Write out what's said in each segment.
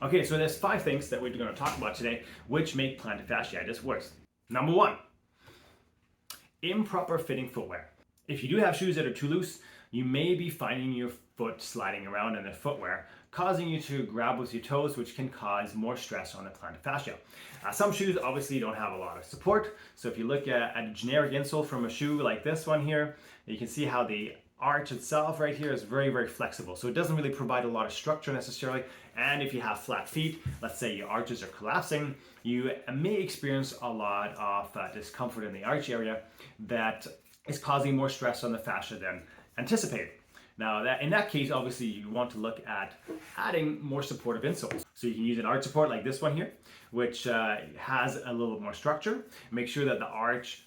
Okay, so there's 5 things that we're going to talk about today which make plantar fasciitis worse. Number 1, improper fitting footwear. If you do have shoes that are too loose, you may be finding your foot sliding around in the footwear, causing you to grab with your toes, which can cause more stress on the plantar fascia. Some shoes obviously don't have a lot of support, so if you look at a generic insole from a shoe like this one here, you can see how the arch itself right here is very, very flexible. So it doesn't really provide a lot of structure necessarily. And if you have flat feet, let's say your arches are collapsing, you may experience a lot of discomfort in the arch area that is causing more stress on the fascia than anticipated. Now, in that case, obviously you want to look at adding more supportive insoles. So you can use an arch support like this one here, which has a little more structure. Make sure that the arch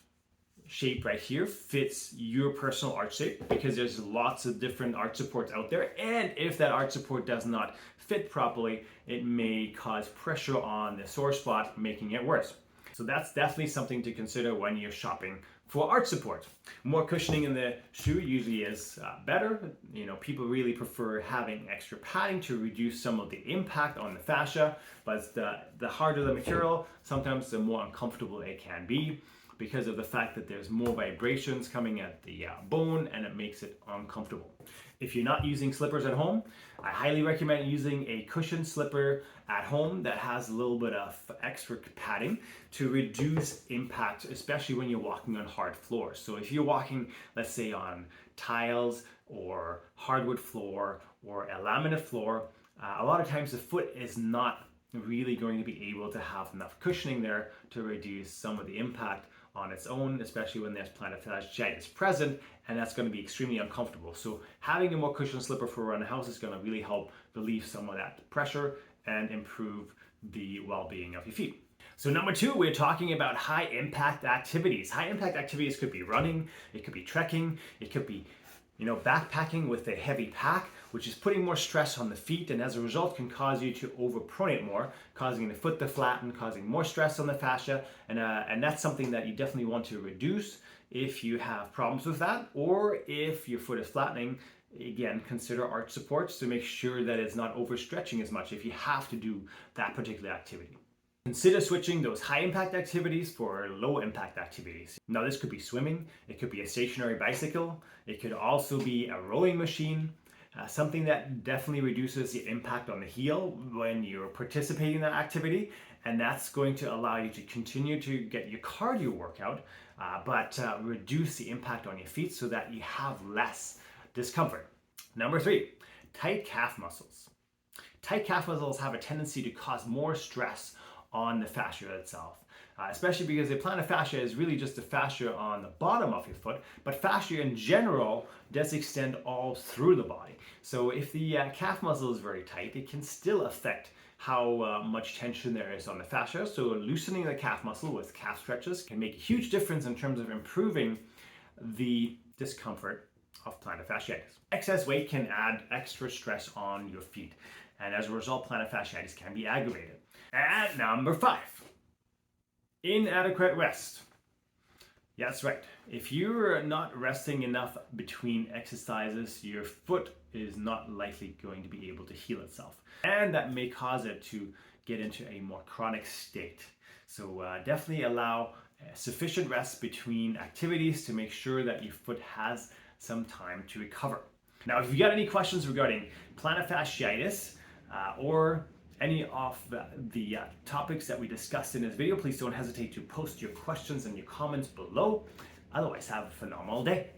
shape right here fits your personal arch shape, because there's lots of different arch supports out there, and if that arch support does not fit properly, it may cause pressure on the sore spot, making it worse. So that's definitely something to consider when you're shopping for arch support. More cushioning in the shoe usually is better. You know, people really prefer having extra padding to reduce some of the impact on the fascia, but the harder the material, sometimes the more uncomfortable it can be, because of the fact that there's more vibrations coming at the bone, and it makes it uncomfortable. If you're not using slippers at home, I highly recommend using a cushioned slipper at home that has a little bit of extra padding to reduce impact, especially when you're walking on hard floors. So if you're walking, let's say on tiles or hardwood floor or a laminate floor, a lot of times the foot is not really going to be able to have enough cushioning there to reduce some of the impact on its own, especially when there's plantar fasciitis present, and that's going to be extremely uncomfortable. So having a more cushioned slipper for around the house is going to really help relieve some of that pressure and improve the well-being of your feet. So number 2, we're talking about high impact activities. High impact activities could be running, it could be trekking, it could be backpacking with a heavy pack, which is putting more stress on the feet, and as a result can cause you to overpronate more, causing the foot to flatten, causing more stress on the fascia, and that's something that you definitely want to reduce if you have problems with that, or if your foot is flattening. Again, consider arch supports to make sure that it's not overstretching as much if you have to do that particular activity. Consider switching those high impact activities for low impact activities. Now this could be swimming, it could be a stationary bicycle, it could also be a rowing machine, something that definitely reduces the impact on the heel when you're participating in that activity, and that's going to allow you to continue to get your cardio workout, but reduce the impact on your feet so that you have less discomfort. Number 3, tight calf muscles. Tight calf muscles have a tendency to cause more stress on the fascia itself, especially because the plantar fascia is really just the fascia on the bottom of your foot, but fascia in general does extend all through the body. So if the calf muscle is very tight, it can still affect how much tension there is on the fascia. So loosening the calf muscle with calf stretches can make a huge difference in terms of improving the discomfort of plantar fasciitis. Excess weight can add extra stress on your feet, and as a result, plantar fasciitis can be aggravated. And number 5, inadequate rest. Yeah, that's right. If you're not resting enough between exercises, your foot is not likely going to be able to heal itself, and that may cause it to get into a more chronic state. So definitely allow sufficient rest between activities to make sure that your foot has some time to recover. Now, if you got any questions regarding plantar fasciitis or any of the topics that we discussed in this video, please don't hesitate to post your questions and your comments below. Otherwise, have a phenomenal day.